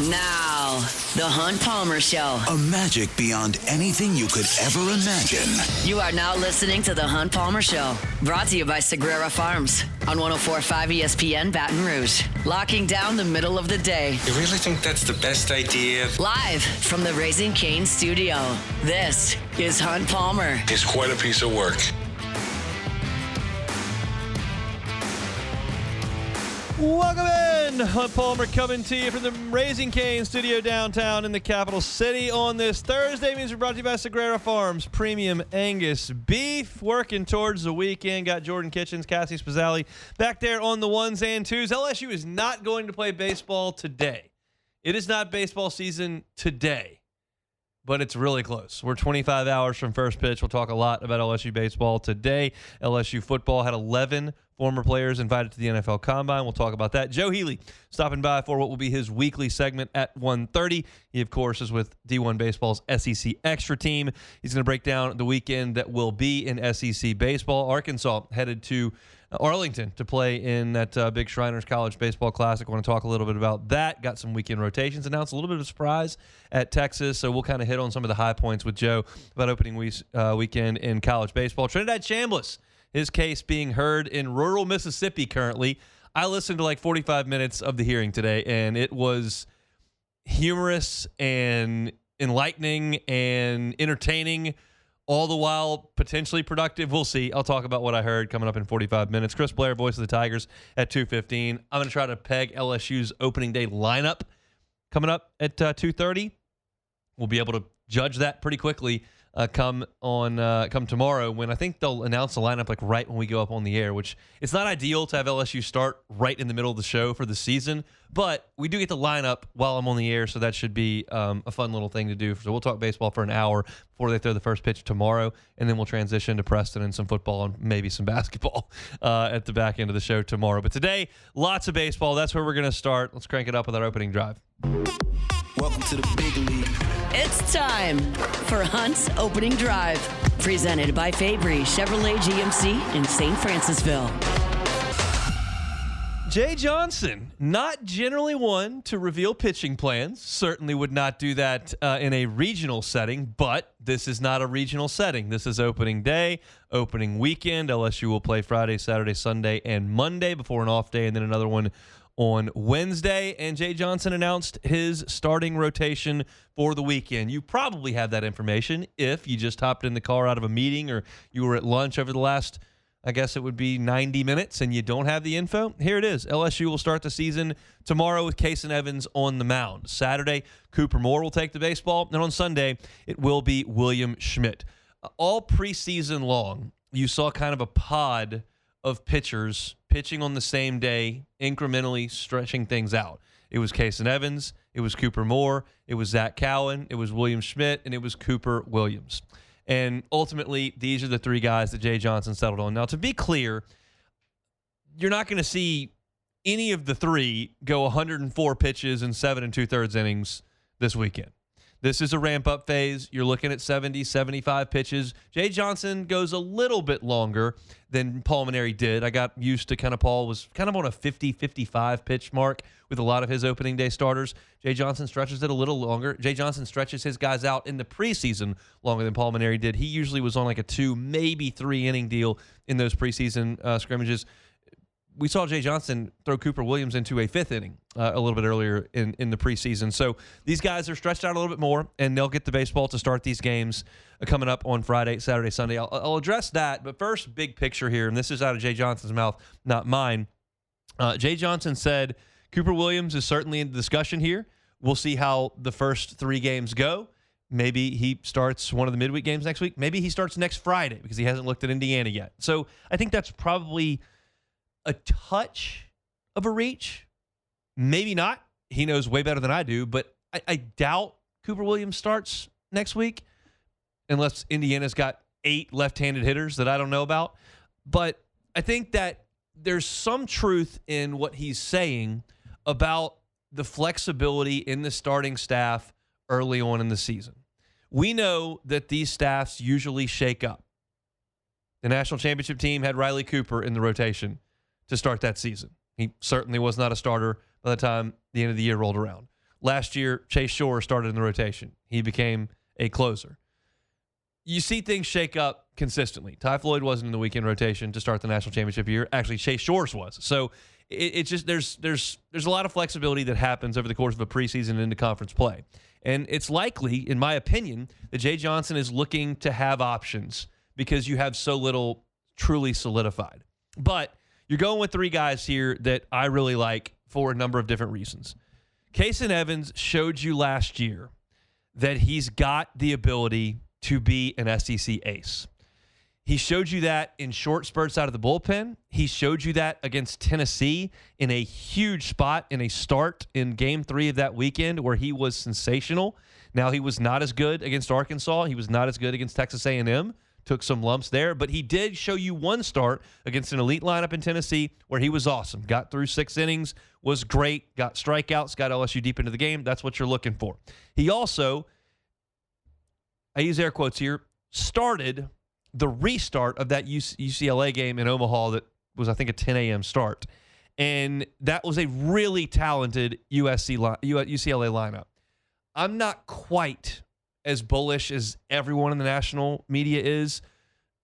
Now, the Hunt Palmer Show. A magic beyond anything you could ever imagine. You are now listening to the Hunt Palmer Show. Brought to you by Sagrera Farms on 104.5 ESPN Baton Rouge. Locking down the middle of the day. You really think that's the best idea? Live from the Raising Cane studio. This is Hunt Palmer. He's quite a piece of work. Welcome in. Hunt Palmer coming to you from the Raising Cane studio downtown in the capital city on this Thursday. Means we're brought to you by Sagrera Farms. Premium Angus beef. Working towards the weekend. Got Jordan Kitchens, Cassie Spazzali back there on the ones and twos. LSU is not going to play baseball today. It is not baseball season today, but it's really close. We're 25 hours from first pitch. We'll talk a lot about LSU baseball today. LSU football had 11 former players invited to the NFL Combine. We'll talk about that. Joe Healy stopping by for what will be his weekly segment at 1:30. He, of course, is with D1 Baseball's SEC Extra Team. He's going to break down the weekend that will be in SEC baseball. Arkansas headed to Arlington to play in that Big Shriners College Baseball Classic. I want to talk a little bit about that. Got some weekend rotations announced. A little bit of a surprise at Texas, so we'll kind of hit on some of the high points with Joe about opening weekend in college baseball. Trinidad Chambliss, his case being heard in rural Mississippi currently. I listened to like 45 minutes of the hearing today, and it was humorous and enlightening and entertaining, all the while potentially productive. We'll see. I'll talk about what I heard coming up in 45 minutes. Chris Blair, voice of the Tigers, at 2:15. I'm going to try to peg LSU's opening day lineup coming up at 2:30. We'll be able to judge that pretty quickly come tomorrow, when I think they'll announce the lineup like right when we go up on the air, which it's not ideal to have LSU start right in the middle of the show for the season, but we do get the lineup while I'm on the air, so that should be a fun little thing to do. So we'll talk baseball for an hour before they throw the first pitch tomorrow, and then we'll transition to Preston and some football and maybe some basketball at the back end of the show tomorrow. But today, lots of baseball. That's where we're going to start. Let's crank it up with our opening drive. Welcome to the big league. It's time for Hunt's Opening Drive. Presented by Fabry Chevrolet GMC in St. Francisville. Jay Johnson, not generally one to reveal pitching plans. Certainly would not do that in a regional setting, but this is not a regional setting. This is opening day, opening weekend. LSU will play Friday, Saturday, Sunday, and Monday before an off day, and then another one on Wednesday. And Jay Johnson announced his starting rotation for the weekend. You probably have that information if you just hopped in the car out of a meeting or you were at lunch over the last, I guess it would be 90 minutes, and you don't have the info. Here it is. LSU will start the season tomorrow with Kason Evans on the mound. Saturday, Cooper Moore will take the baseball. And on Sunday, it will be William Schmidt. All preseason long, you saw kind of a pod of pitchers pitching on the same day, incrementally stretching things out. It was Kason Evans, it was Cooper Moore, it was Zach Cowan, it was William Schmidt, and it was Cooper Williams. And ultimately, these are the three guys that Jay Johnson settled on. Now, to be clear, you're not going to see any of the three go 104 pitches in 7 2/3 innings this weekend. This is a ramp-up phase. You're looking at 70, 75 pitches. Jay Johnson goes a little bit longer than Paul Mainieri did. I got used to Paul was kind of on a 50, 55 pitch mark with a lot of his opening day starters. Jay Johnson stretches it a little longer. Jay Johnson stretches his guys out in the preseason longer than Paul Mainieri did. He usually was on like a 2, maybe 3 inning deal in those preseason scrimmages. We saw Jay Johnson throw Cooper Williams into a 5th inning a little bit earlier in the preseason. So these guys are stretched out a little bit more, and they'll get the baseball to start these games coming up on Friday, Saturday, Sunday. I'll address that, but first, big picture here, and this is out of Jay Johnson's mouth, not mine. Jay Johnson said Cooper Williams is certainly in the discussion here. We'll see how the first 3 games go. Maybe he starts one of the midweek games next week. Maybe he starts next Friday because he hasn't looked at Indiana yet. So I think that's probably a touch of a reach. Maybe not. He knows way better than I do, but I doubt Cooper Williams starts next week unless Indiana's got 8 left-handed hitters that I don't know about. But I think that there's some truth in what he's saying about the flexibility in the starting staff early on in the season. We know that these staffs usually shake up. The national championship team had Riley Cooper in the rotation to start that season. He certainly was not a starter by the time the end of the year rolled around. Last year, Chase Shore started in the rotation. He became a closer. You see things shake up consistently. Ty Floyd wasn't in the weekend rotation to start the national championship year. Actually, Chase Shores was. So it's just there's a lot of flexibility that happens over the course of a preseason into conference play. And it's likely, in my opinion, that Jay Johnson is looking to have options because you have so little truly solidified. But you're going with three guys here that I really like for a number of different reasons. Kason Evans showed you last year that he's got the ability to be an SEC ace. He showed you that in short spurts out of the bullpen. He showed you that against Tennessee in a huge spot in a start in Game 3 of that weekend where he was sensational. Now, he was not as good against Arkansas. He was not as good against Texas A&M. Took some lumps there, but he did show you one start against an elite lineup in Tennessee where he was awesome. Got through 6 innings, was great, got strikeouts, got LSU deep into the game. That's what you're looking for. He also, I use air quotes here, started the restart of that UCLA game in Omaha that was, I think, a 10 a.m. start. And that was a really talented UCLA lineup. I'm not quite as bullish as everyone in the national media is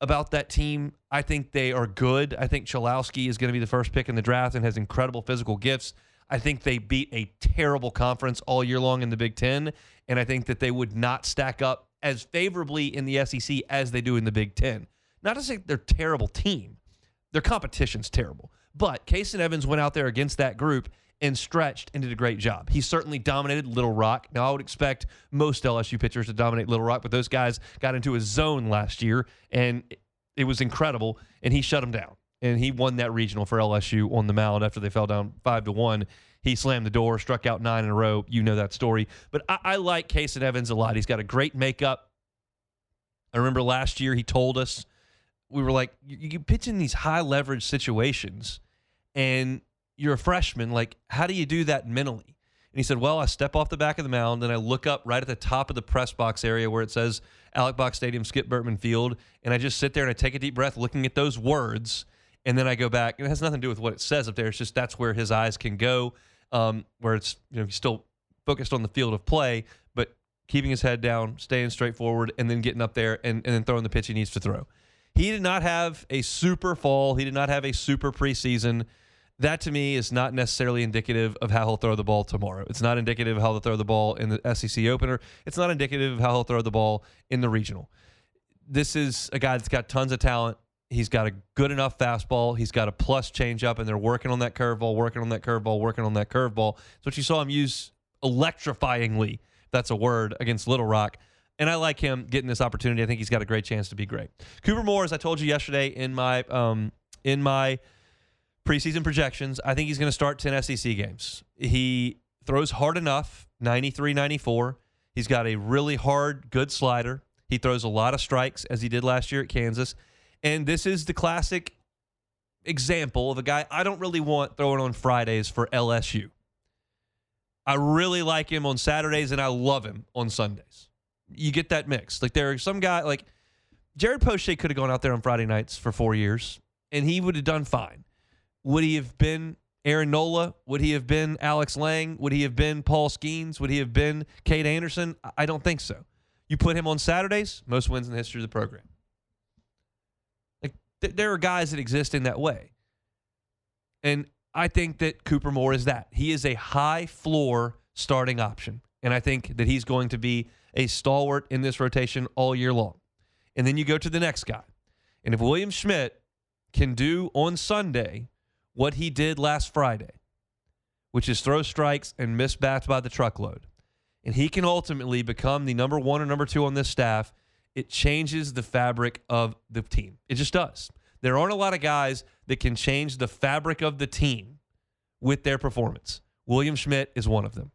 about that team. I think they are good. I think Chalowski is going to be the first pick in the draft and has incredible physical gifts. I think they beat a terrible conference all year long in the Big Ten, and I think that they would not stack up as favorably in the SEC as they do in the Big Ten. Not to say they're a terrible team. Their competition's terrible. But Kason Evans went out there against that group and stretched and did a great job. He certainly dominated Little Rock. Now, I would expect most LSU pitchers to dominate Little Rock, but those guys got into his zone last year, and it was incredible, and he shut them down. And he won that regional for LSU on the mound after they fell down 5-1. He slammed the door, struck out 9 in a row. You know that story. But I like Kason Evans a lot. He's got a great makeup. I remember last year he told us, we were like, you pitch in these high-leverage situations, and you're a freshman, like, how do you do that mentally? And he said, well, I step off the back of the mound, and I look up right at the top of the press box area where it says Alec Box Stadium, Skip Bertman Field, and I just sit there and I take a deep breath looking at those words, and then I go back. And it has nothing to do with what it says up there. It's just that's where his eyes can go, where it's, he's still focused on the field of play, but keeping his head down, staying straight forward, and then getting up there and then throwing the pitch he needs to throw. He did not have a super fall. He did not have a super preseason. That, to me, is not necessarily indicative of how he'll throw the ball tomorrow. It's not indicative of how he'll throw the ball in the SEC opener. It's not indicative of how he'll throw the ball in the regional. This is a guy that's got tons of talent. He's got a good enough fastball. He's got a plus changeup, and they're working on that curveball, working on that curveball, working on that curveball. That's what you saw him use electrifyingly, if that's a word, against Little Rock. And I like him getting this opportunity. I think he's got a great chance to be great. Cooper Moore, as I told you yesterday in my preseason projections, I think he's going to start 10 SEC games. He throws hard enough, 93, 94. He's got a really hard, good slider. He throws a lot of strikes, as he did last year at Kansas. And this is the classic example of a guy I don't really want throwing on Fridays for LSU. I really like him on Saturdays, and I love him on Sundays. You get that mix. Like, there are some guy, like Jared Poche could have gone out there on Friday nights for 4 years, and he would have done fine. Would he have been Aaron Nola? Would he have been Alex Lang? Would he have been Paul Skeens? Would he have been Cade Anderson? I don't think so. You put him on Saturdays, most wins in the history of the program. Like, there are guys that exist in that way. And I think that Cooper Moore is that. He is a high floor starting option. And I think that he's going to be a stalwart in this rotation all year long. And then you go to the next guy. And if William Schmidt can do on Sunday what he did last Friday, which is throw strikes and miss bats by the truckload, and he can ultimately become the number 1 or number 2 on this staff, it changes the fabric of the team. It just does. There aren't a lot of guys that can change the fabric of the team with their performance. William Schmidt is one of them.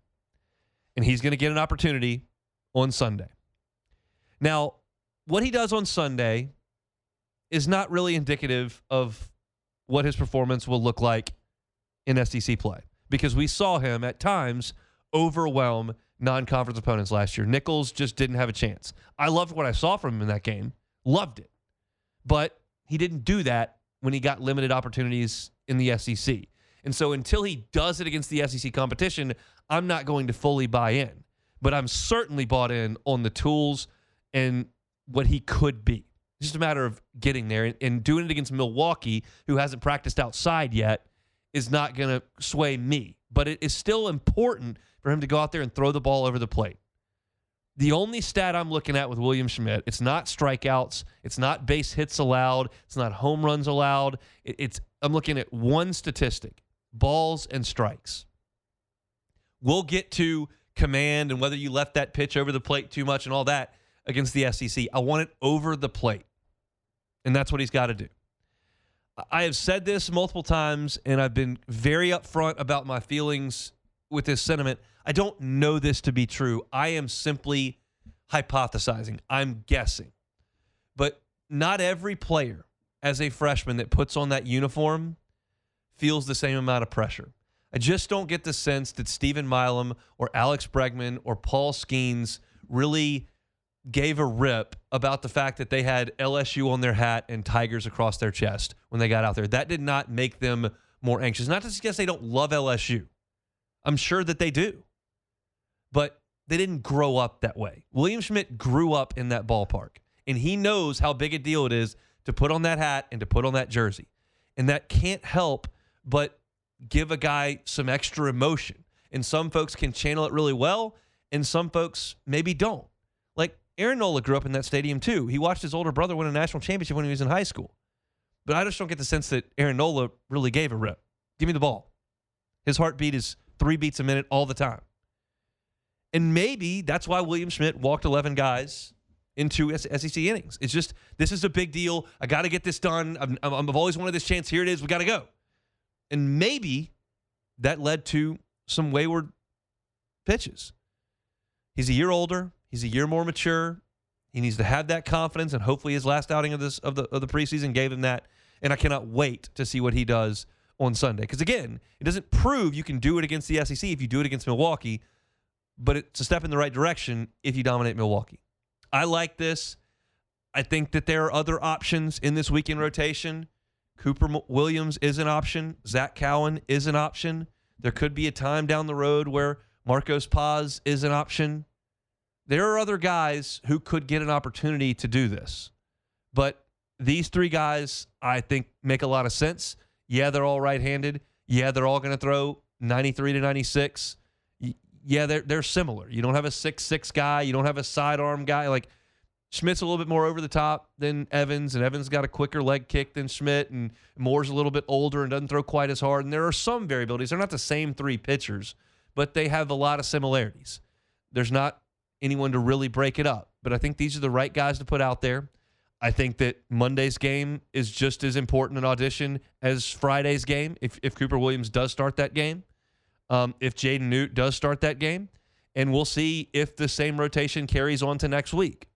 And he's going to get an opportunity on Sunday. Now, what he does on Sunday is not really indicative of what his performance will look like in SEC play, because we saw him at times overwhelm non-conference opponents last year. Nichols just didn't have a chance. I loved what I saw from him in that game. Loved it. But he didn't do that when he got limited opportunities in the SEC. And so until he does it against the SEC competition, I'm not going to fully buy in. But I'm certainly bought in on the tools and what he could be. It's just a matter of getting there. And doing it against Milwaukee, who hasn't practiced outside yet, is not going to sway me. But it is still important for him to go out there and throw the ball over the plate. The only stat I'm looking at with William Schmidt, it's not strikeouts, it's not base hits allowed, it's not home runs allowed. I'm looking at one statistic, balls and strikes. We'll get to command and whether you left that pitch over the plate too much and all that against the SEC. I want it over the plate, and that's what he's got to do. I have said this multiple times, and I've been very upfront about my feelings with this sentiment. I don't know this to be true. I am simply hypothesizing. I'm guessing. But not every player as a freshman that puts on that uniform feels the same amount of pressure. I just don't get the sense that Stephen Milam or Alex Bregman or Paul Skeens really gave a rip about the fact that they had LSU on their hat and Tigers across their chest when they got out there. That did not make them more anxious. Not to suggest they don't love LSU. I'm sure that they do. But they didn't grow up that way. William Schmidt grew up in that ballpark, and he knows how big a deal it is to put on that hat and to put on that jersey. And that can't help but give a guy some extra emotion. And some folks can channel it really well, and some folks maybe don't. Like Aaron Nola grew up in that stadium too. He watched his older brother win a national championship when he was in high school. But I just don't get the sense that Aaron Nola really gave a rip. Give me the ball. His heartbeat is 3 beats a minute all the time. And maybe that's why William Schmidt walked 11 guys into SEC innings. It's just, this is a big deal. I got to get this done. I've always wanted this chance. Here it is. We got to go. And maybe that led to some wayward pitches. He's a year older. He's a year more mature. He needs to have that confidence, and hopefully his last outing of the preseason gave him that. And I cannot wait to see what he does on Sunday. Because, again, it doesn't prove you can do it against the SEC if you do it against Milwaukee, but it's a step in the right direction if you dominate Milwaukee. I like this. I think that there are other options in this weekend rotation. Cooper Williams is an option. Zach Cowan is an option. There could be a time down the road where Marcos Paz is an option. There are other guys who could get an opportunity to do this. But these 3 guys, I think, make a lot of sense. Yeah, they're all right-handed. Yeah, they're all going to throw 93 to 96. Yeah, they're similar. You don't have a 6'6" guy. You don't have a sidearm guy. Like, Schmidt's a little bit more over the top than Evans, and Evans got a quicker leg kick than Schmidt, and Moore's a little bit older and doesn't throw quite as hard. And there are some variabilities. They're not the same 3 pitchers, but they have a lot of similarities. There's not anyone to really break it up, but I think these are the right guys to put out there. I think that Monday's game is just as important an audition as Friday's game, if Cooper Williams does start that game. If Jaden Newt does start that game, and we'll see if the same rotation carries on to next week.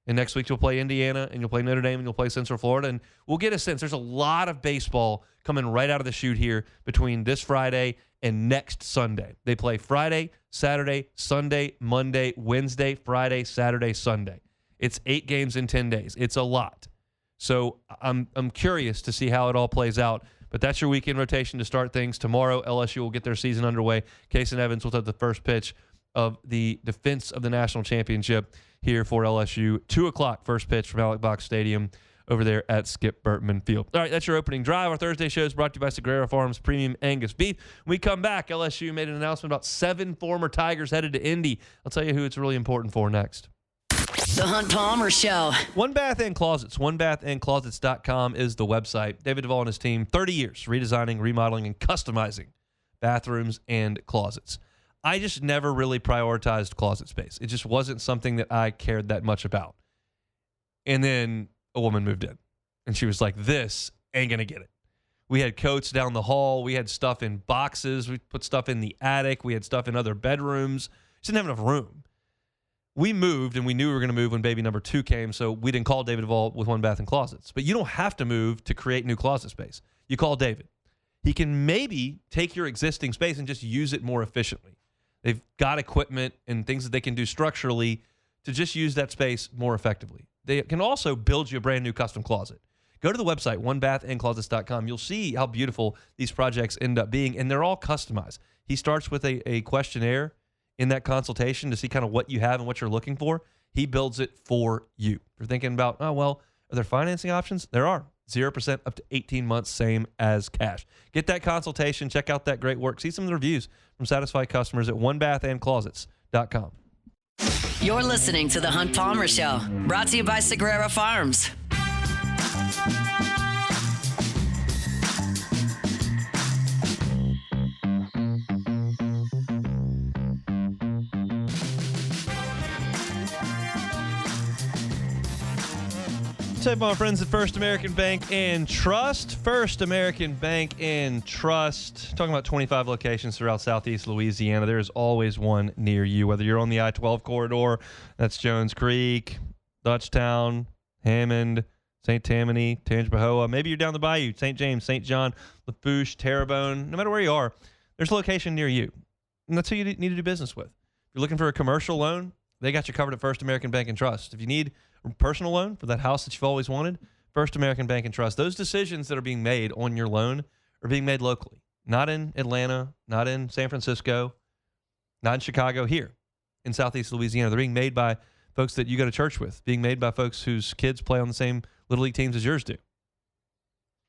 And next week you'll play Indiana, and you'll play Notre Dame, and you'll play Central Florida, and we'll get a sense. There's a lot of baseball coming right out of the chute here between this Friday and next Sunday. They play Friday, Saturday, Sunday, Monday, Wednesday, Friday, Saturday, Sunday. It's 8 games in 10 days. It's a lot. So I'm curious to see how it all plays out. But that's your weekend rotation to start things. Tomorrow, LSU will get their season underway. Case and Evans will have the first pitch of the defense of the national championship here for LSU. 2 o'clock first pitch from Alex Box Stadium over there at Skip Bertman Field. All right, that's your opening drive. Our Thursday show is brought to you by Sagrera Farms Premium Angus Beef. When we come back, LSU made an announcement about 7 former Tigers headed to Indy. I'll tell you who it's really important for next. The Hunt Palmer Show. One Bath and Closets. OneBathAndClosets.com is the website. David Duvall and his team, 30 years redesigning, remodeling, and customizing bathrooms and closets. I just never really prioritized closet space. It just wasn't something that I cared that much about. And then a woman moved in, and she was like, this ain't going to get it. We had coats down the hall. We had stuff in boxes. We put stuff in the attic. We had stuff in other bedrooms. Just didn't have enough room. We moved, and we knew we were going to move when baby number 2 came, so we didn't call David Duvall with One Bath and Closets. But you don't have to move to create new closet space. You call David. He can maybe take your existing space and just use it more efficiently. They've got equipment and things that they can do structurally to just use that space more effectively. They can also build you a brand new custom closet. Go to the website, onebathandclosets.com. You'll see how beautiful these projects end up being, and they're all customized. He starts with a questionnaire in that consultation to see kind of what you have and what you're looking for. He builds it for you. If you're thinking about, oh, well, are there financing options? There are. 0% up to 18 months, same as cash. Get that consultation. Check out that great work. See some of the reviews from satisfied customers at onebathandclosets.com. You're listening to The Hunt Palmer Show, brought to you by Sagrera Farms. Say my friends at First American Bank and Trust. First American Bank and Trust. Talking about 25 locations throughout Southeast Louisiana. There is always one near you. Whether you're on the I-12 corridor, that's Jones Creek, Dutchtown, Hammond, St. Tammany, Tangipahoa. Maybe you're down the bayou, St. James, St. John, Lafourche, Terrebonne. No matter where you are, there's a location near you. And that's who you need to do business with. If you're looking for a commercial loan, they got you covered at First American Bank and Trust. If you need a personal loan for that house that you've always wanted, First American Bank and Trust. Those decisions that are being made on your loan are being made locally. Not in Atlanta, not in San Francisco, not in Chicago, here in Southeast Louisiana. They're being made by folks that you go to church with, being made by folks whose kids play on the same Little League teams as yours do.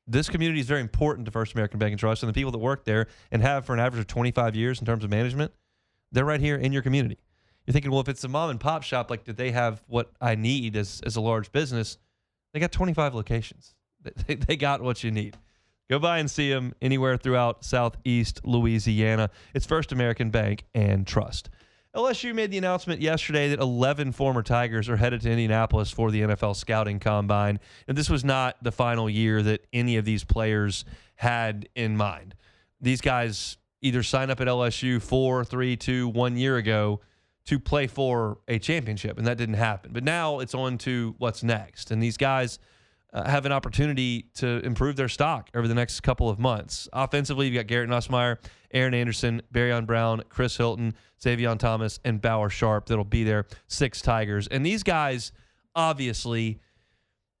This community is very important to First American Bank and Trust, and the people that work there and have for an average of 25 years in terms of management, they're right here in your community. You're thinking, well, if it's a mom and pop shop, like, do they have what I need as a large business? They got 25 locations. They got what you need. Go by and see them anywhere throughout Southeast Louisiana. It's First American Bank and Trust. LSU made the announcement yesterday that 11 former Tigers are headed to Indianapolis for the NFL Scouting Combine. And this was not the final year that any of these players had in mind. These guys either signed up at LSU 4, 3, 2, 1 year ago to play for a championship, and that didn't happen. But now it's on to what's next. And these guys have an opportunity to improve their stock over the next couple of months. Offensively, you've got Garrett Nussmeier, Aaron Anderson, Barryon Brown, Chris Hilton, Xavion Thomas, and Bauer Sharp that'll be there, 6 Tigers. And these guys obviously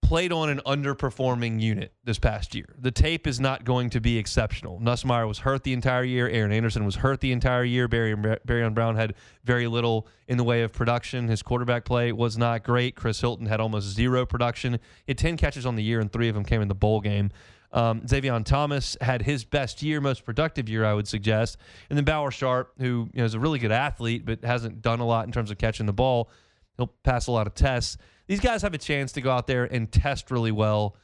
played on an underperforming unit this past year. The tape is not going to be exceptional. Nussmeier was hurt the entire year. Aaron Anderson was hurt the entire year. Barryon Brown had very little in the way of production. His quarterback play was not great. Chris Hilton had almost 0 production. He had 10 catches on the year, and 3 of them came in the bowl game. Xavion Thomas had his best year, most productive year, I would suggest. And then Bauer Sharp, who is a really good athlete but hasn't done a lot in terms of catching the ball. He'll pass a lot of tests. These guys have a chance to go out there and test really well,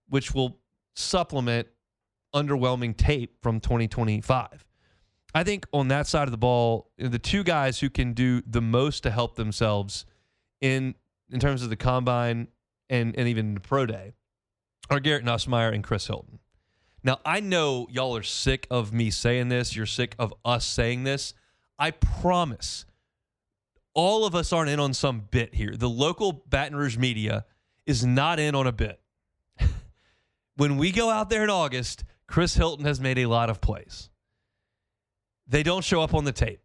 which will supplement underwhelming tape from 2025. I think on that side of the ball, the 2 guys who can do the most to help themselves in terms of the combine and even the pro day are Garrett Nussmeier and Chris Hilton. Now, I know y'all are sick of me saying this. You're sick of us saying this. I promise all of us aren't in on some bit here. The local Baton Rouge media is not in on a bit. When we go out there in August, Chris Hilton has made a lot of plays. They don't show up on the tape.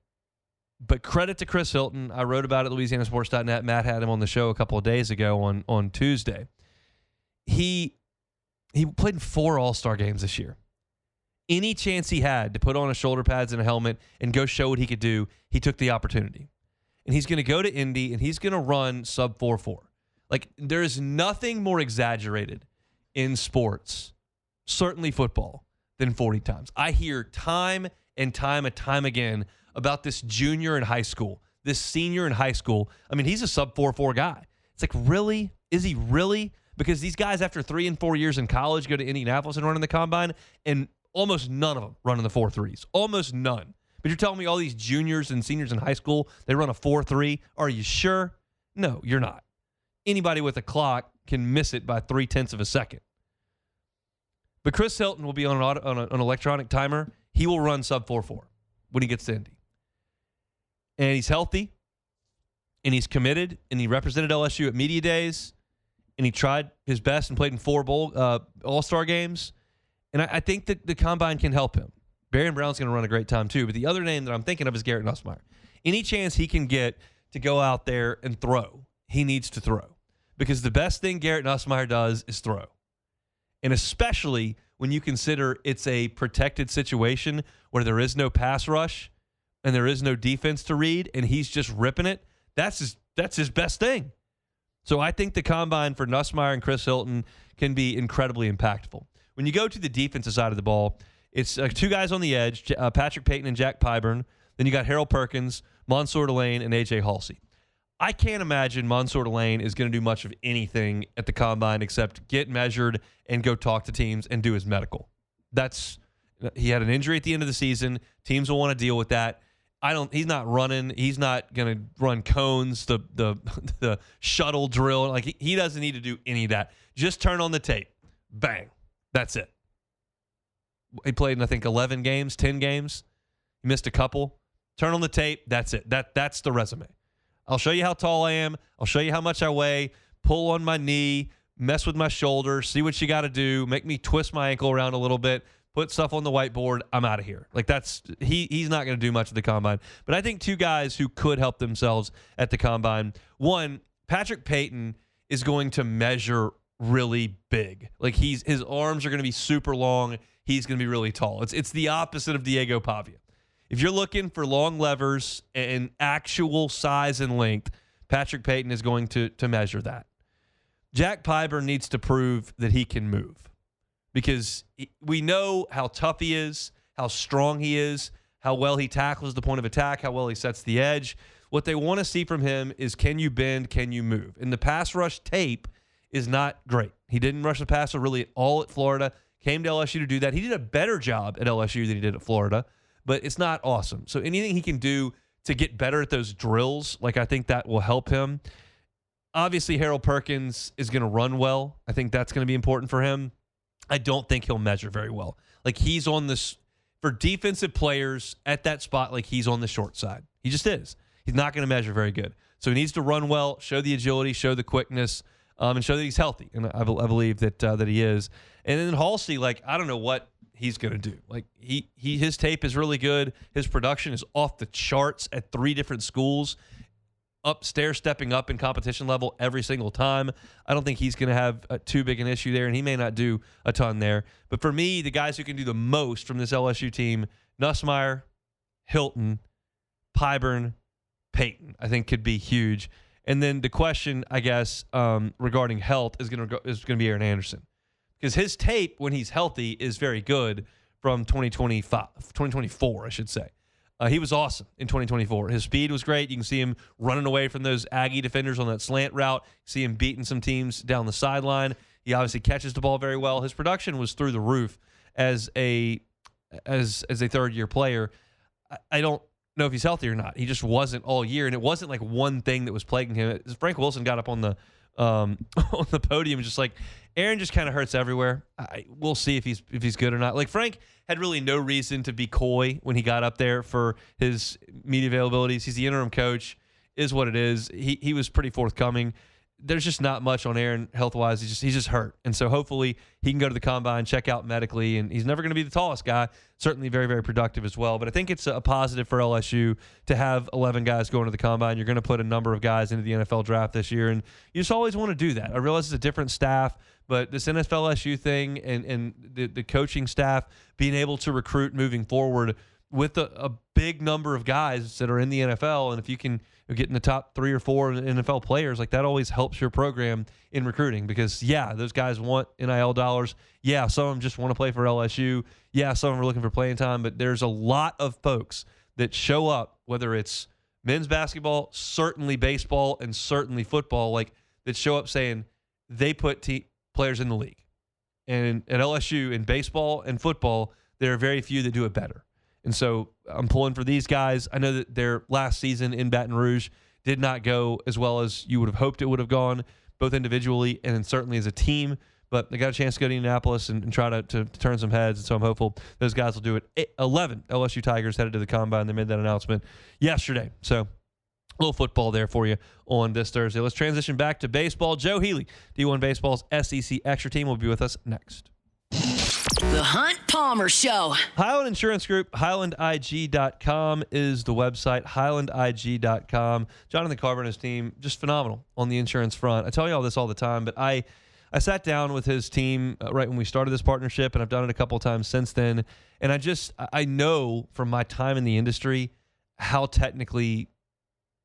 But credit to Chris Hilton. I wrote about it at LouisianaSports.net. Matt had him on the show a couple of days ago on Tuesday. He played in 4 All-Star games this year. Any chance he had to put on his shoulder pads and a helmet and go show what he could do, he took the opportunity. And he's going to go to Indy, and he's going to run sub 4.4. Like, there is nothing more exaggerated in sports, certainly football, than 40 times. I hear time and time again about this junior in high school, this senior in high school. I mean, he's a sub 4.4 guy. It's like, really? Is he really? Because these guys, after 3 and 4 years in college, go to Indianapolis and run in the combine, and almost none of them run in the 4.3s. Almost none. But you're telling me all these juniors and seniors in high school, they run a 4.3? Are you sure? No, you're not. Anybody with a clock can miss it by 0.3 of a second. But Chris Hilton will be on an electronic timer. He will run sub 4.4 when he gets to Indy. And he's healthy, and he's committed, and he represented LSU at media days, and he tried his best and played in 4 All-Star games. And I think that the combine can help him. Barryon Brown's going to run a great time too, but the other name that I'm thinking of is Garrett Nussmeier. Any chance he can get to go out there and throw, he needs to throw. Because the best thing Garrett Nussmeier does is throw. And especially when you consider it's a protected situation where there is no pass rush and there is no defense to read, and he's just ripping it, that's his best thing. So I think the combine for Nussmeier and Chris Hilton can be incredibly impactful. When you go to the defensive side of the ball, it's two guys on the edge, Patrick Payton and Jack Pyburn. Then you got Harold Perkins, Mansour Delane, and A.J. Halsey. I can't imagine Mansour Delane is going to do much of anything at the combine except get measured and go talk to teams and do his medical. He had an injury at the end of the season. Teams will want to deal with that. He's not running. He's not going to run cones, the shuttle drill. Like he doesn't need to do any of that. Just turn on the tape. Bang. That's it. He played in, I think, 11 games, 10 games. He missed a couple. Turn on the tape. That's it. That's the resume. I'll show you how tall I am. I'll show you how much I weigh. Pull on my knee. Mess with my shoulder. See what you got to do. Make me twist my ankle around a little bit. Put stuff on the whiteboard. I'm out of here. Like he's not going to do much at the combine. But I think two guys who could help themselves at the combine. One, Patrick Payton is going to measure really big. Like his arms are going to be super long. He's going to be really tall. It's the opposite of Diego Pavia. If you're looking for long levers and actual size and length, Patrick Payton is going to measure that. Jack Pyburn needs to prove that he can move because we know how tough he is, how strong he is, how well he tackles the point of attack, how well he sets the edge. What they want to see from him is can you bend, can you move? And the pass rush tape is not great. He didn't rush the passer really at all at Florida. Came to LSU to do that. He did a better job at LSU than he did at Florida, but it's not awesome. So anything he can do to get better at those drills, like I think that will help him. Obviously, Harold Perkins is going to run well. I think that's going to be important for him. I don't think he'll measure very well. Like he's on this, for defensive players at that spot, like he's on the short side. He just is. He's not going to measure very good. So he needs to run well, show the agility, show the quickness, and show that he's healthy. And I believe that he is. And then Halsey, like, I don't know what he's going to do. Like his tape is really good. His production is off the charts at 3 different schools, stepping up in competition level every single time. I don't think he's going to have too big an issue there, and he may not do a ton there. But for me, the guys who can do the most from this LSU team, Nussmeier, Hilton, Pyburn, Payton, I think could be huge. And then the question, I guess, regarding health is going to be Aaron Anderson. Because his tape, when he's healthy, is very good from 2024, I should say. He was awesome in 2024. His speed was great. You can see him running away from those Aggie defenders on that slant route. See him beating some teams down the sideline. He obviously catches the ball very well. His production was through the roof as a third-year player. I don't know if he's healthy or not. He just wasn't all year, and it wasn't like one thing that was plaguing him. Frank Wilson got up on the podium, just like, Aaron just kind of hurts everywhere. We'll see if he's good or not. Like Frank had really no reason to be coy when he got up there for his media availabilities. He's the interim coach, is what it is. He was pretty forthcoming. There's just not much on Aaron health-wise. He's just hurt. And so hopefully he can go to the combine, check out medically, and he's never going to be the tallest guy. Certainly very, very productive as well. But I think it's a positive for LSU to have 11 guys going to the combine. You're going to put a number of guys into the NFL draft this year, and you just always want to do that. I realize it's a different staff, but this NFL LSU thing and the coaching staff being able to recruit moving forward with a big number of guys that are in the NFL, and if you can get in the top 3 or 4 NFL players, like that always helps your program in recruiting because, yeah, those guys want NIL dollars. Yeah, some of them just want to play for LSU. Yeah, some of them are looking for playing time, but there's a lot of folks that show up, whether it's men's basketball, certainly baseball, and certainly football, like that show up saying they put players in the league. And at LSU, in baseball and football, there are very few that do it better. And so I'm pulling for these guys. I know that their last season in Baton Rouge did not go as well as you would have hoped it would have gone, both individually and then certainly as a team. But they got a chance to go to Indianapolis and try to turn some heads. And so I'm hopeful those guys will do it. 11 LSU Tigers headed to the Combine. They made that announcement yesterday. So a little football there for you on this Thursday. Let's transition back to baseball. Joe Healy, D1 Baseball's SEC Extra Team, will be with us next. The Hunt Palmer Show. Highland Insurance Group, HighlandIG.com is the website, HighlandIG.com. Jonathan Carver and his team, just phenomenal on the insurance front. I tell you all this all the time, but I I sat down with his team right when we started this partnership, and I've done it a couple of times since then. And I know from my time in the industry how technically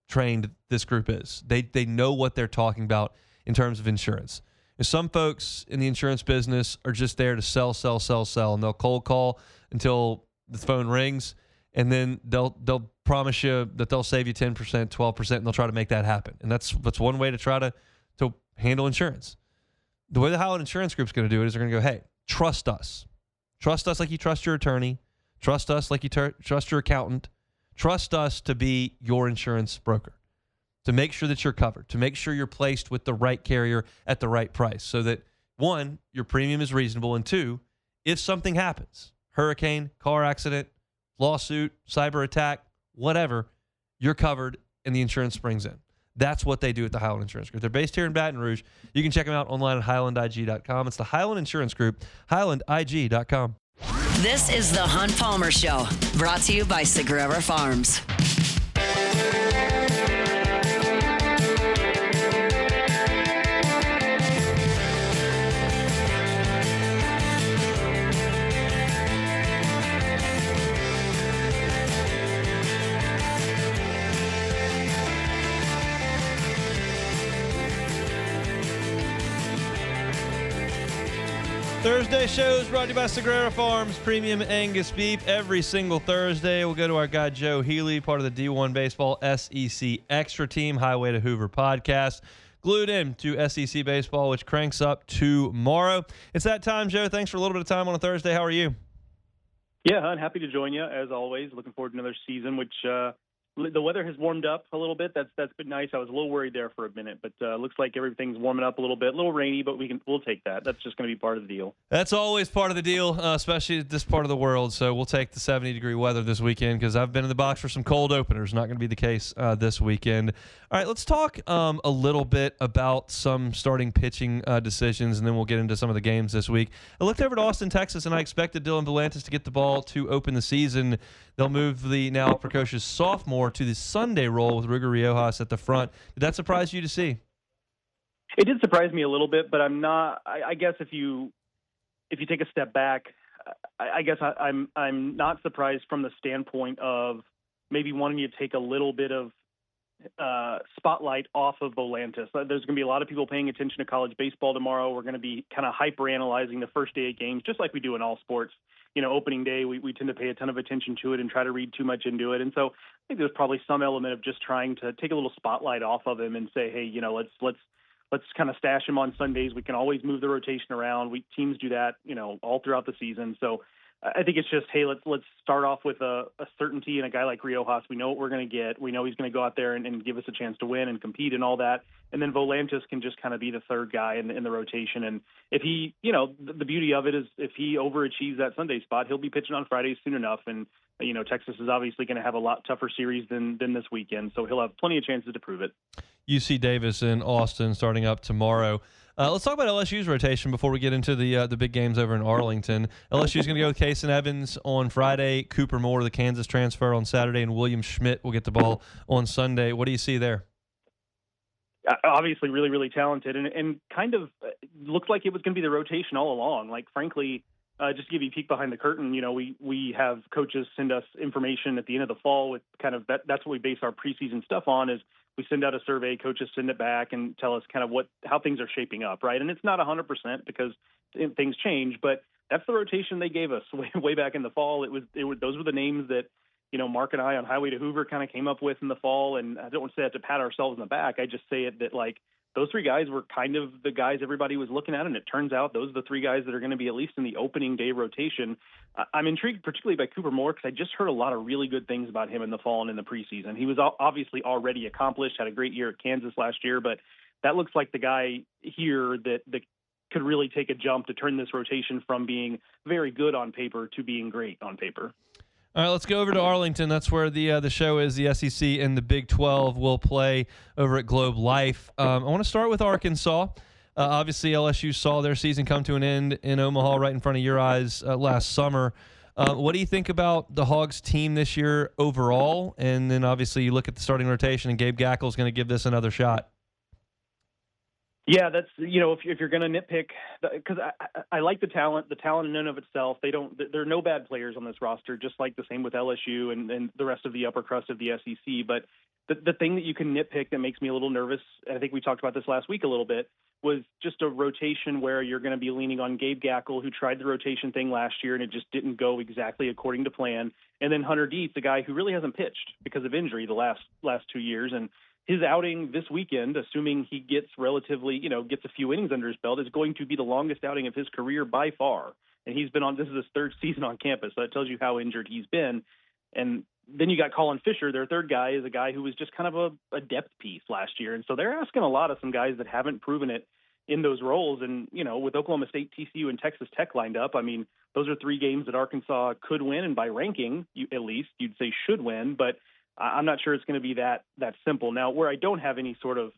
trained this group is. They know what they're talking about in terms of insurance. And some folks in the insurance business are just there to sell, and they'll cold call until the phone rings, and then they'll promise you that they'll save you 10%, 12%, and they'll try to make that happen. And that's one way to try to handle insurance. The way the Highland Insurance Group's going to do it is they're going to go, hey, trust us. Trust us like you trust your attorney. Trust us like you trust your accountant. Trust us to be your insurance broker, to make sure that you're covered, to make sure you're placed with the right carrier at the right price so that, one, your premium is reasonable, and two, if something happens, hurricane, car accident, lawsuit, cyber attack, whatever, you're covered and the insurance springs in. That's what they do at the Highland Insurance Group. They're based here in Baton Rouge. You can check them out online at highlandig.com. It's the Highland Insurance Group, highlandig.com. This is the Hunt Palmer Show, brought to you by Sagrera Farms. Thursday shows brought to you by Sagrera Farms, premium Angus beef every single Thursday. We'll go to our guy Joe Healy, part of the D1 Baseball SEC Extra Team Highway to Hoover podcast, glued in to SEC Baseball, which cranks up tomorrow. It's that time, Joe. Thanks for a little bit of time on a Thursday. How are you? Yeah, I'm happy to join you, as always. Looking forward to another season, which the weather has warmed up a little bit. That's been nice. I was a little worried there for a minute, but looks like everything's warming up a little bit. A little rainy, but we'll take that. That's just going to be part of the deal. That's always part of the deal, especially at this part of the world. So we'll take the 70-degree weather this weekend because I've been in the box for some cold openers. Not going to be the case this weekend. All right, let's talk a little bit about some starting pitching decisions, and then we'll get into some of the games this week. I looked over to Austin, Texas, and I expected Dylan Volantis to get the ball to open the season. They'll move the now precocious sophomore to the Sunday role with Ruger Riojas at the front. Did that surprise you to see? It did surprise me a little bit, but I'm not. I guess if you take a step back, I guess I'm not surprised from the standpoint of maybe wanting you to take a little bit of spotlight off of Volantis. There's going to be a lot of people paying attention to college baseball tomorrow. We're going to be kind of hyper-analyzing the first day of games, just like we do in all sports. Opening day, we tend to pay a ton of attention to it and try to read too much into it. And so I think there's probably some element of just trying to take a little spotlight off of him and say, hey, let's kind of stash him on Sundays. We can always move the rotation around. Teams do that, all throughout the season. So I think it's just, hey, let's start off with a certainty in a guy like Riojas. We know what we're going to get. We know he's going to go out there and give us a chance to win and compete and all that. And then Volantis can just kind of be the third guy in the rotation. And if he, the beauty of it is if he overachieves that Sunday spot, he'll be pitching on Fridays soon enough. And, Texas is obviously going to have a lot tougher series than this weekend. So he'll have plenty of chances to prove it. UC Davis in Austin starting up tomorrow. Let's talk about LSU's rotation before we get into the big games over in Arlington. LSU is going to go with Kason Evans on Friday, Cooper Moore, the Kansas transfer, on Saturday, and William Schmidt will get the ball on Sunday. What do you see there? Obviously really, really talented and kind of looked like it was going to be the rotation all along. Like, frankly, just to give you a peek behind the curtain, we have coaches send us information at the end of the fall with kind of that's what we base our preseason stuff on is we send out a survey, coaches send it back and tell us kind of how things are shaping up, right? And it's not 100% because things change, but that's the rotation they gave us way back in the fall. Those were the names that, Mark and I on Highway to Hoover kind of came up with in the fall. And I don't want to say that to pat ourselves in the back. I just say it that, like, those three guys were kind of the guys everybody was looking at. And it turns out those are the three guys that are going to be at least in the opening day rotation. I'm intrigued particularly by Cooper Moore because I just heard a lot of really good things about him in the fall and in the preseason. He was obviously already accomplished, had a great year at Kansas last year, but that looks like the guy here that could really take a jump to turn this rotation from being very good on paper to being great on paper. All right, let's go over to Arlington. That's where the show is. The SEC and the Big 12 will play over at Globe Life. I want to start with Arkansas. Obviously, LSU saw their season come to an end in Omaha right in front of your eyes last summer. What do you think about the Hogs team this year overall? And then obviously you look at the starting rotation, and Gabe Gackel is going to give this another shot. Yeah, that's, if you're going to nitpick, because I like the talent in and of itself. There are no bad players on this roster, just like the same with LSU and the rest of the upper crust of the SEC. But the thing that you can nitpick that makes me a little nervous, I think we talked about this last week a little bit, was just a rotation where you're going to be leaning on Gabe Gackle, who tried the rotation thing last year and it just didn't go exactly according to plan. And then Hunter Dietz, the guy who really hasn't pitched because of injury the last 2 years. And his outing this weekend, assuming he gets gets a few innings under his belt, is going to be the longest outing of his career by far. And this is his third season on campus, so that tells you how injured he's been. And then you got Colin Fisher, their third guy, is a guy who was just kind of a depth piece last year. And so they're asking a lot of some guys that haven't proven it in those roles. And, with Oklahoma State, TCU, and Texas Tech lined up, I mean, those are 3 games that Arkansas could win. And by ranking, at least, you'd say should win. But I'm not sure it's going to be that simple. Now, where I don't have any sort of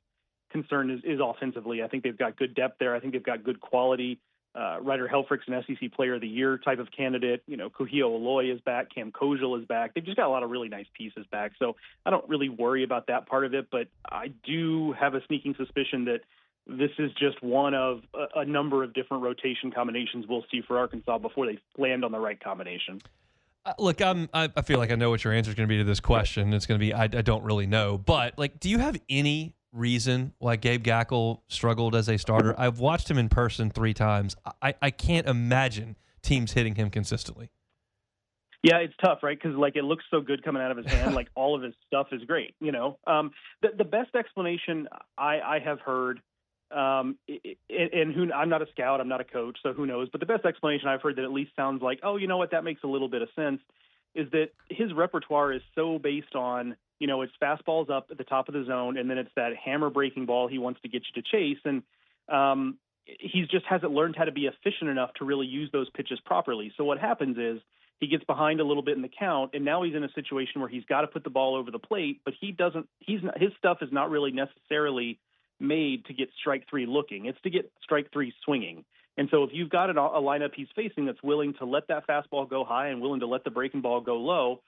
concern is offensively. I think they've got good depth there. I think they've got good quality. Ryder Helfrich's an SEC Player of the Year type of candidate. Kuhio Aloy is back. Cam Kojal is back. They've just got a lot of really nice pieces back. So I don't really worry about that part of it, but I do have a sneaking suspicion that this is just one of a number of different rotation combinations we'll see for Arkansas before they land on the right combination. Look, I feel like I know what your answer is going to be to this question. It's going to be I don't really know. But, do you have any reason why Gabe Gackle struggled as a starter? I've watched him in person 3 times. I can't imagine teams hitting him consistently. Yeah, it's tough, right? Because, it looks so good coming out of his hand. All of his stuff is great, The best explanation I have heard, I'm not a scout, I'm not a coach, so who knows? But the best explanation I've heard that at least sounds like, oh, you know what, that makes a little bit of sense, is that his repertoire is so based on, it's fastballs up at the top of the zone, and then it's that hammer breaking ball he wants to get you to chase, and he just hasn't learned how to be efficient enough to really use those pitches properly. So what happens is he gets behind a little bit in the count, and now he's in a situation where he's got to put the ball over the plate, but his stuff is not really necessarily made to get strike 3 looking. It's to get strike 3 swinging. And so if you've got a lineup he's facing that's willing to let that fastball go high and willing to let the breaking ball go low,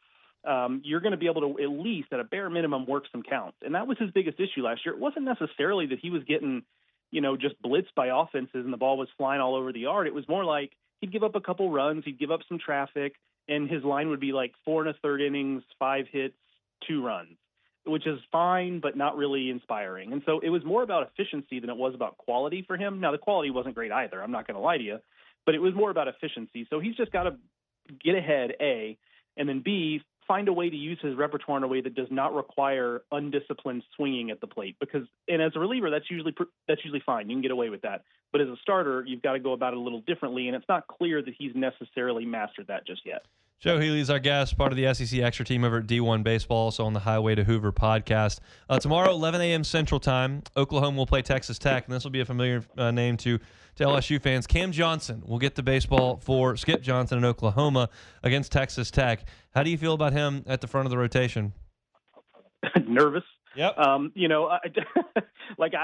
you're going to be able to at least, at a bare minimum, work some counts. And that was his biggest issue last year. It wasn't necessarily that he was getting, just blitzed by offenses and the ball was flying all over the yard. It was more like he'd give up a couple runs, he'd give up some traffic, and his line would be 4 1/3 innings, 5 hits, 2 runs, which is fine, but not really inspiring. And so it was more about efficiency than it was about quality for him. Now, the quality wasn't great either, I'm not going to lie to you, but it was more about efficiency. So he's just got to get ahead, A, and then B, find a way to use his repertoire in a way that does not require undisciplined swinging at the plate. And as a reliever, that's usually fine. You can get away with that. But as a starter, you've got to go about it a little differently, and it's not clear that he's necessarily mastered that just yet. Joe Healy is our guest, part of the SEC Extra team over at D1 Baseball, also on the Highway to Hoover podcast. Tomorrow, 11 a.m. Central Time, Oklahoma will play Texas Tech, and this will be a familiar name to LSU fans. Cam Johnson will get the baseball for Skip Johnson in Oklahoma against Texas Tech. How do you feel about him at the front of the rotation? Nervous. Yep. I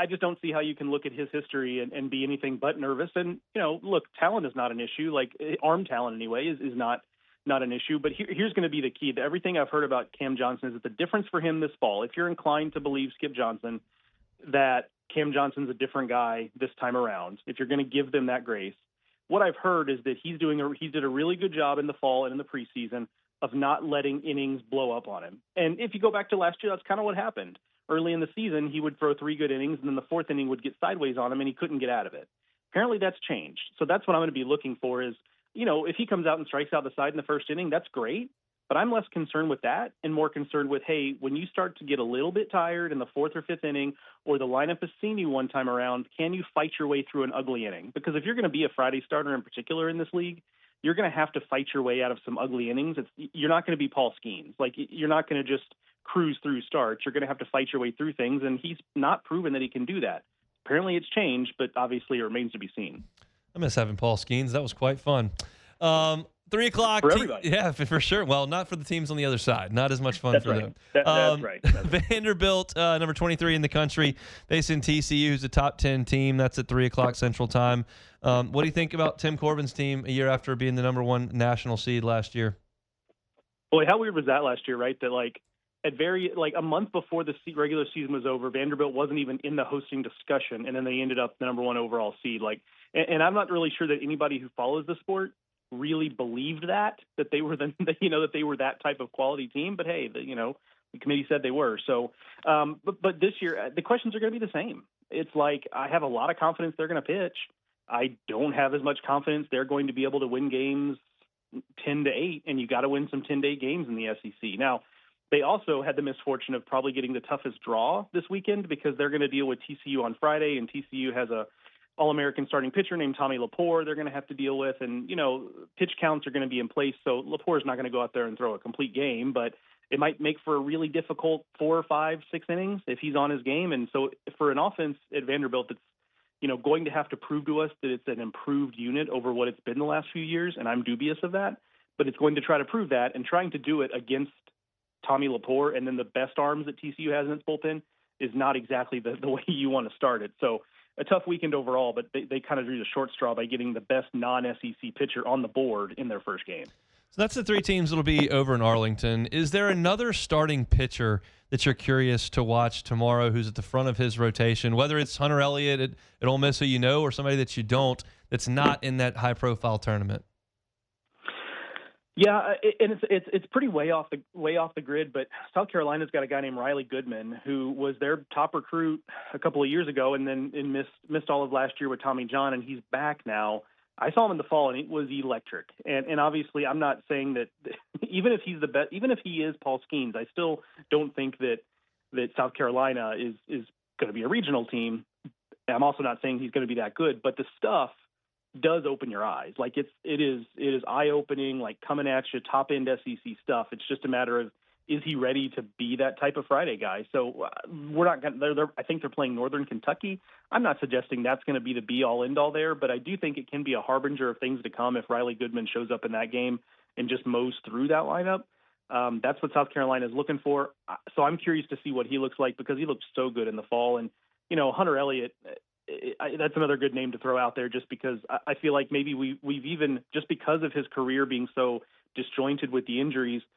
just don't see how you can look at his history and be anything but nervous. And, look, talent is not an issue. Arm talent anyway is not an issue. But here's going to be the key. Everything I've heard about Cam Johnson is that the difference for him this fall, if you're inclined to believe Skip Johnson, that Cam Johnson's a different guy this time around, if you're going to give them that grace, what I've heard is that he did a really good job in the fall and in the preseason of not letting innings blow up on him. And if you go back to last year, that's kind of what happened. Early in the season, he would throw 3 good innings, and then the 4th inning would get sideways on him, and he couldn't get out of it. Apparently that's changed. So that's what I'm going to be looking for is, if he comes out and strikes out the side in the 1st inning, that's great. But I'm less concerned with that and more concerned with, hey, when you start to get a little bit tired in the 4th or 5th inning, or the lineup has seen you one time around, can you fight your way through an ugly inning? Because if you're going to be a Friday starter in particular in this league, you're going to have to fight your way out of some ugly innings. You're not going to be Paul Skeens. You're not going to just cruise through starts. You're going to have to fight your way through things, and he's not proven that he can do that. Apparently it's changed, but obviously it remains to be seen. I miss having Paul Skeens. That was quite fun. 3 o'clock. For everybody. Yeah, for sure. Well, not for the teams on the other side. Not as much fun That's for right. them. That's right. Vanderbilt, number 23 in the country, facing TCU, who's a top 10 team. That's at 3 o'clock Central Time. What do you think about Tim Corbin's team a year after being the number 1 national seed last year? Boy, how weird was that last year, right? That a month before the regular season was over, Vanderbilt wasn't even in the hosting discussion, and then they ended up the number 1 overall seed. And I'm not really sure that anybody who follows the sport really believed that they were that they were that type of quality team. But hey, the committee said they were. So, but this year the questions are going to be the same. It's like I have a lot of confidence they're going to pitch. I don't have as much confidence they're going to be able to win games 10-8, and you got to win some 10-8 games in the SEC. Now, they also had the misfortune of probably getting the toughest draw this weekend because they're going to deal with TCU on Friday, and TCU has a All-American starting pitcher named Tommy Lepore they're going to have to deal with, and pitch counts are going to be in place, so Lepore is not going to go out there and throw a complete game, but it might make for a really difficult 4 or 5, 6 innings if he's on his game. And so for an offense at Vanderbilt that's going to have to prove to us that it's an improved unit over what it's been the last few years, and I'm dubious of that, but it's going to try to prove that, and trying to do it against Tommy Lepore and then the best arms that TCU has in its bullpen is not exactly the way you want to start it. So a tough weekend overall, but they kind of drew the short straw by getting the best non-SEC pitcher on the board in their first game. So that's the 3 teams that'll be over in Arlington. Is there another starting pitcher that you're curious to watch tomorrow who's at the front of his rotation, whether it's Hunter Elliott at Ole Miss who you know or somebody that you don't that's not in that high-profile tournament? Yeah, and it's pretty way off the grid, but South Carolina's got a guy named Riley Goodman who was their top recruit a couple of years ago and then missed all of last year with Tommy John, and he's back now. I saw him in the fall, and it was electric. And obviously, I'm not saying that even if he's the best, even if he is Paul Skeens, I still don't think that South Carolina is going to be a regional team. I'm also not saying he's going to be that good, but the stuff does open your eyes. Like it is eye-opening, like coming at you, top-end SEC stuff. It's just a matter of, is he ready to be that type of Friday guy? So we're not going to – I think they're playing Northern Kentucky. I'm not suggesting that's going to be the be-all, end-all there, but I do think it can be a harbinger of things to come if Riley Goodman shows up in that game and just mows through that lineup. That's what South Carolina is looking for. So I'm curious to see what he looks like because he looked so good in the fall. And, Hunter Elliott, that's another good name to throw out there just because I feel like maybe we've even – just because of his career being so disjointed with the injuries –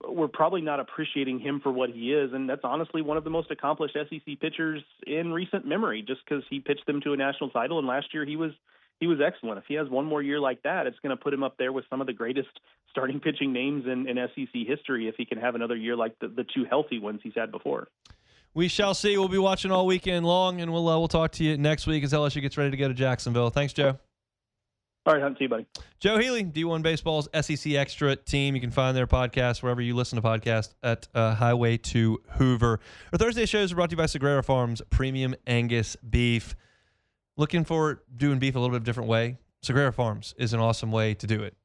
we're probably not appreciating him for what he is, and that's honestly one of the most accomplished SEC pitchers in recent memory just because he pitched them to a national title, and last year he was excellent. If he has one more year like that, it's going to put him up there with some of the greatest starting pitching names in SEC history if he can have another year like the 2 healthy ones he's had before. We shall see. We'll be watching all weekend long, and we'll talk to you next week as LSU gets ready to go to Jacksonville. Thanks, Joe. All right, see you, buddy. Joe Healy, D1 Baseball's SEC Extra team. You can find their podcast wherever you listen to podcasts at Highway to Hoover. Our Thursday shows are brought to you by Sagrera Farms Premium Angus Beef. Looking for doing beef a little bit different way? Sagrera Farms is an awesome way to do it.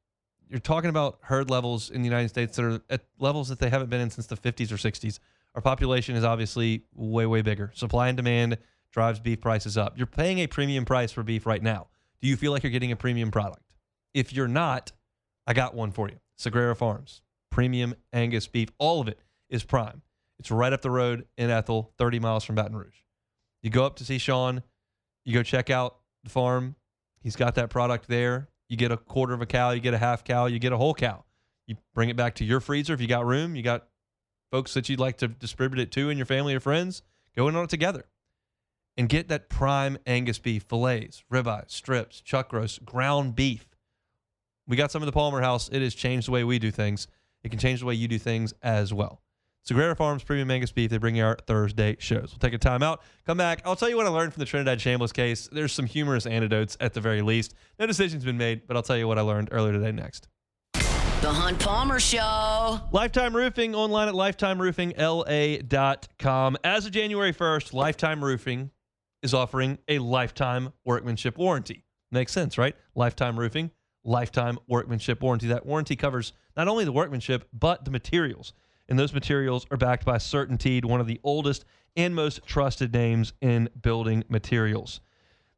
You're talking about herd levels in the United States that are at levels that they haven't been in since the 50s or 60s. Our population is obviously way, way bigger. Supply and demand drives beef prices up. You're paying a premium price for beef right now. Do you feel like you're getting a premium product? If you're not, I got one for you. Sagrera Farms, Premium Angus Beef. All of it is prime. It's right up the road in Ethel, 30 miles from Baton Rouge. You go up to see Sean. You go check out the farm. He's got that product there. You get a quarter of a cow. You get a half cow. You get a whole cow. You bring it back to your freezer if you got room. You got folks that you'd like to distribute it to in your family or friends. Go in on it together. And get that prime Angus beef, fillets, ribeyes, strips, chuck roast, ground beef. We got some of the Palmer House. It has changed the way we do things. It can change the way you do things as well. Sagrera Farms Premium Angus Beef. They bring you our Thursday shows. We'll take a time out. Come back. I'll tell you what I learned from the Trinidad Shambles case. There's some humorous anecdotes at the very least. No decision's been made, but I'll tell you what I learned earlier today next. The Hunt Palmer Show. Lifetime Roofing, online at lifetimeroofingla.com. As of January 1st, Lifetime Roofing is offering a lifetime workmanship warranty. Makes sense, right? Lifetime Roofing, lifetime workmanship warranty. That warranty covers not only the workmanship, but the materials. And those materials are backed by CertainTeed, one of the oldest and most trusted names in building materials.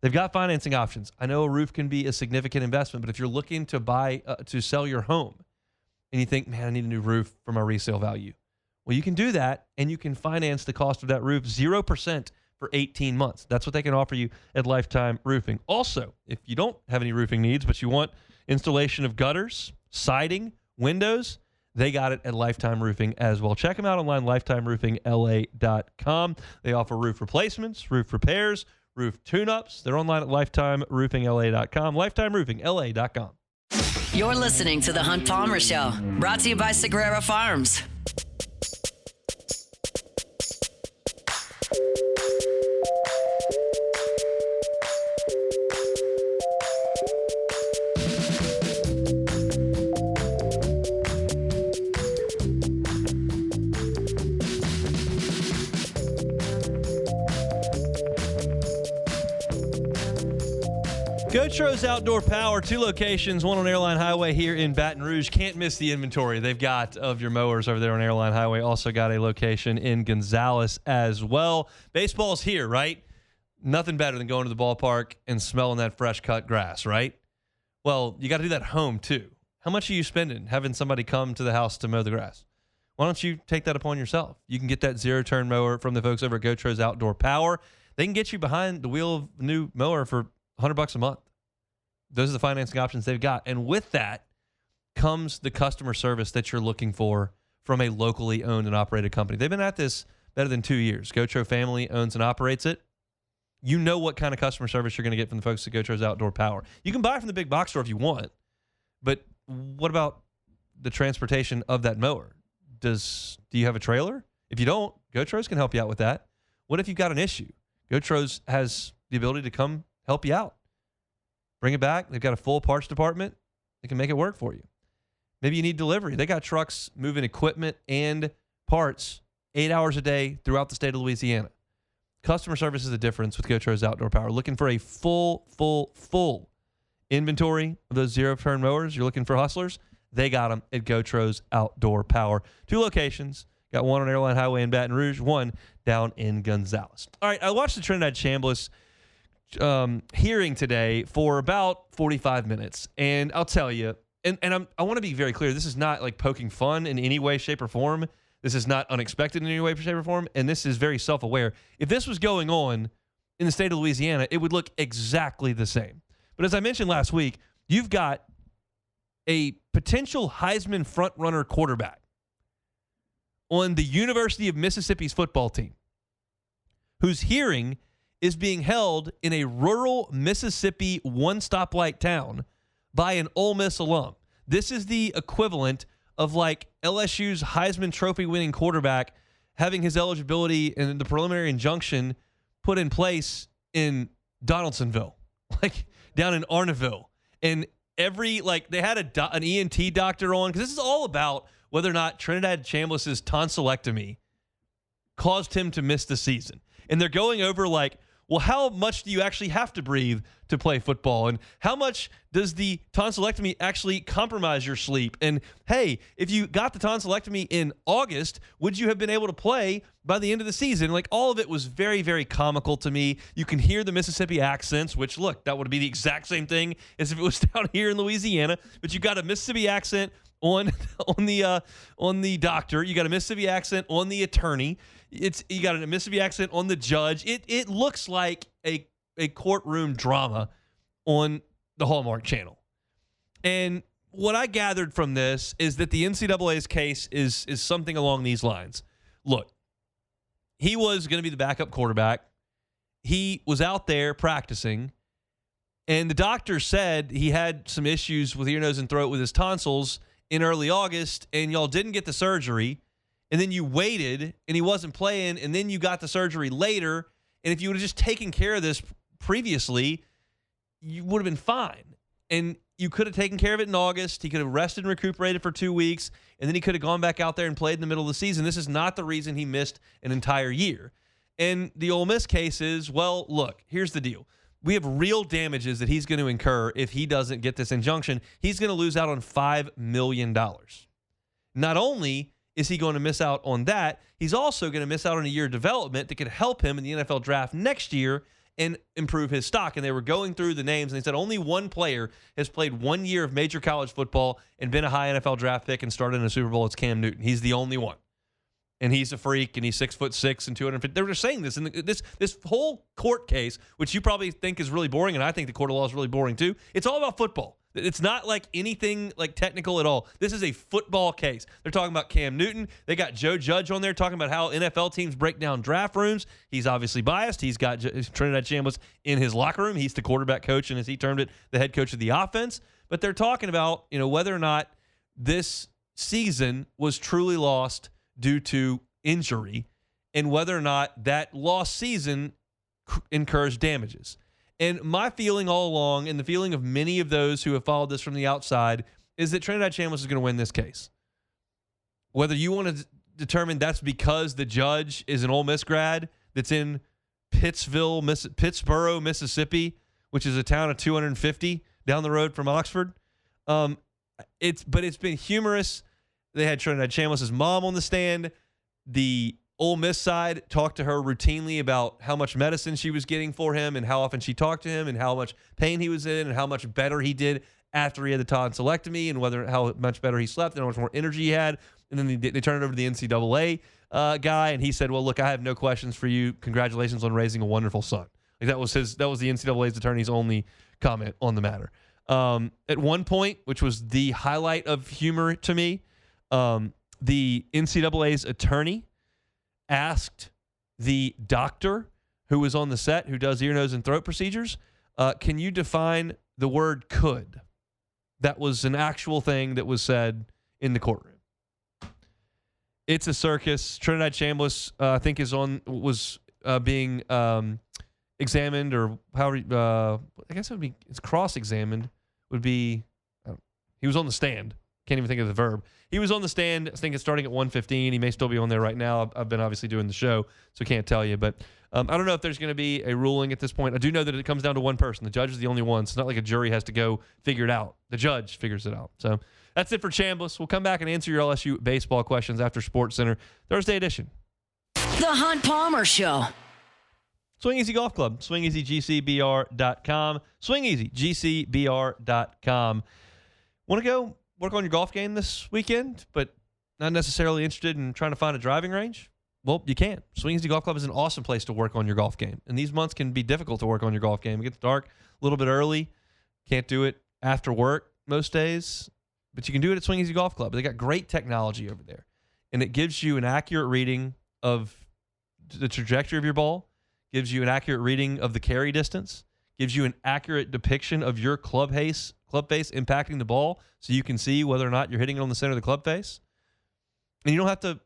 They've got financing options. I know a roof can be a significant investment, but if you're looking to buy, to sell your home, and you think, man, I need a new roof for my resale value. Well, you can do that, and you can finance the cost of that roof 0% for 18 months. That's what they can offer you at Lifetime Roofing. Also, if you don't have any roofing needs, but you want installation of gutters, siding, windows, They got it at Lifetime Roofing as well. Check them out online, lifetimeroofingla.com. They offer roof replacements, roof repairs, roof tune-ups. They're online at lifetimeroofingla.com, lifetimeroofingla.com. You're listening to The Hunt Palmer Show, brought to you by Sagrera Farms. Gotro's Outdoor Power, 2 locations, one on Airline Highway here in Baton Rouge. Can't miss the inventory they've got of your mowers over there on Airline Highway. Also got a location in Gonzales as well. Baseball's here, right? Nothing better than going to the ballpark and smelling that fresh cut grass, right? Well, you got to do that at home too. How much are you spending having somebody come to the house to mow the grass? Why don't you take that upon yourself? You can get that zero-turn mower from the folks over at Gotro's Outdoor Power. They can get you behind the wheel of a new mower for $100 a month. Those are the financing options they've got. And with that comes the customer service that you're looking for from a locally owned and operated company. They've been at this better than 2 years. Gotro family owns and operates it. You know what kind of customer service you're going to get from the folks at Gotro's Outdoor Power. You can buy it from the big box store if you want, but what about the transportation of that mower? Do you have a trailer? If you don't, Gotro's can help you out with that. What if you've got an issue? Gotro's has the ability to come help you out. Bring it back. They've got a full parts department. They can make it work for you. Maybe you need delivery. They got trucks moving equipment and parts 8 hours a day throughout the state of Louisiana. Customer service is the difference with Gotro's Outdoor Power. Looking for a full inventory of those zero-turn mowers? You're looking for hustlers? They got them at Gotro's Outdoor Power. 2 locations. Got one on Airline Highway in Baton Rouge, one down in Gonzales. All right, I watched the Trinidad Chambliss hearing today for about 45 minutes. And I'll tell you, and I want to be very clear, this is not like poking fun in any way, shape, or form. This is not unexpected in any way, shape, or form. And this is very self-aware. If this was going on in the state of Louisiana, it would look exactly the same. But as I mentioned last week, you've got a potential Heisman front-runner quarterback on the University of Mississippi's football team whose hearing is being held in a rural Mississippi one-stoplight town by an Ole Miss alum. This is the equivalent of like LSU's Heisman Trophy winning quarterback having his eligibility and the preliminary injunction put in place in Donaldsonville, like down in Arnaville. And they had an ENT doctor on, because this is all about whether or not Trinidad Chambliss's tonsillectomy caused him to miss the season. And they're going over like, well, how much do you actually have to breathe to play football? And how much does the tonsillectomy actually compromise your sleep? And hey, if you got the tonsillectomy in August, would you have been able to play by the end of the season? Like, all of it was very, very comical to me. You can hear the Mississippi accents, which, look, that would be the exact same thing as if it was down here in Louisiana. But you got a Mississippi accent on the doctor. You got a Mississippi accent on the attorney. You got a Mississippi accent on the judge. It looks like a courtroom drama on the Hallmark Channel. And what I gathered from this is that the NCAA's case is something along these lines. Look, he was going to be the backup quarterback. He was out there practicing, and the doctor said he had some issues with ear, nose, and throat with his tonsils in early August, and y'all didn't get the surgery. And then you waited, and he wasn't playing, and then you got the surgery later. And if you would have just taken care of this previously, you would have been fine. And you could have taken care of it in August. He could have rested and recuperated for 2 weeks, and then he could have gone back out there and played in the middle of the season. This is not the reason he missed an entire year. And the Ole Miss case is, well, look, here's the deal. We have real damages that he's going to incur if he doesn't get this injunction. He's going to lose out on $5 million. Not only is he going to miss out on that, he's also going to miss out on a year of development that could help him in the NFL draft next year and improve his stock. And they were going through the names, and they said only one player has played 1 year of major college football and been a high NFL draft pick and started in a Super Bowl. It's Cam Newton. He's the only one. And he's a freak, and he's 6'6" and 250. They were just saying this. And this whole court case, which you probably think is really boring, and I think the court of law is really boring too, it's all about football. It's not like anything like technical at all. This is a football case. They're talking about Cam Newton. They got Joe Judge on there talking about how NFL teams break down draft rooms. He's obviously biased. He's got Trinidad Chambliss in his locker room. He's the quarterback coach, and as he termed it, the head coach of the offense. But they're talking about, whether or not this season was truly lost due to injury and whether or not that lost season incurs damages. And my feeling all along, and the feeling of many of those who have followed this from the outside, is that Trinidad Chambliss is going to win this case. Whether you want to determine that's because the judge is an Ole Miss grad that's in Pittsboro, Mississippi, which is a town of 250 down the road from Oxford. It's been humorous. They had Trinidad Chambliss' mom on the stand. The Ole Miss side talked to her routinely about how much medicine she was getting for him and how often she talked to him and how much pain he was in and how much better he did after he had the tonsillectomy and how much better he slept and how much more energy he had. And then they turned it over to the NCAA guy, and he said, well, look, I have no questions for you. Congratulations on raising a wonderful son. Like that was the NCAA's attorney's only comment on the matter. At one point, which was the highlight of humor to me, the NCAA's attorney asked the doctor who was on the set who does ear, nose, and throat procedures, can you define the word could? That was an actual thing that was said in the courtroom. It's a circus. Trinidad Chambliss, I think, was being examined, or I guess it would be, it's cross-examined, would be, he was on the stand. Can't even think of the verb. He was on the stand. I think it's starting at 1:15. He may still be on there right now. I've been obviously doing the show, so can't tell you. But I don't know if there's going to be a ruling at this point. I do know that it comes down to one person. The judge is the only one. So it's not like a jury has to go figure it out. The judge figures it out. So that's it for Chambliss. We'll come back and answer your LSU baseball questions after Sports Center Thursday edition. The Hunt Palmer Show. Swing Easy Golf Club. SwingEasyGCBR.com. SwingEasyGCBR.com. Want to go work on your golf game this weekend, but not necessarily interested in trying to find a driving range? Well, you can. Swing Easy Golf Club is an awesome place to work on your golf game. And these months can be difficult to work on your golf game. It gets dark a little bit early. Can't do it after work most days, but you can do it at Swing Easy Golf Club. They got great technology over there, and it gives you an accurate reading of the trajectory of your ball, gives you an accurate reading of the carry distance, gives you an accurate depiction of your club face impacting the ball so you can see whether or not you're hitting it on the center of the club face. And you don't have to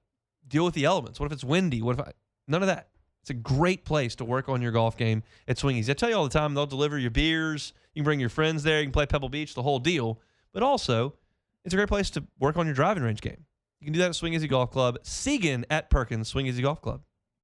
deal with the elements. What if it's windy? None of that. It's a great place to work on your golf game at Swing Easy. I tell you all the time, they'll deliver your beers. You can bring your friends there. You can play Pebble Beach, the whole deal. But also, it's a great place to work on your driving range game. You can do that at Swing Easy Golf Club. Segan at Perkins, Swing Easy Golf Club.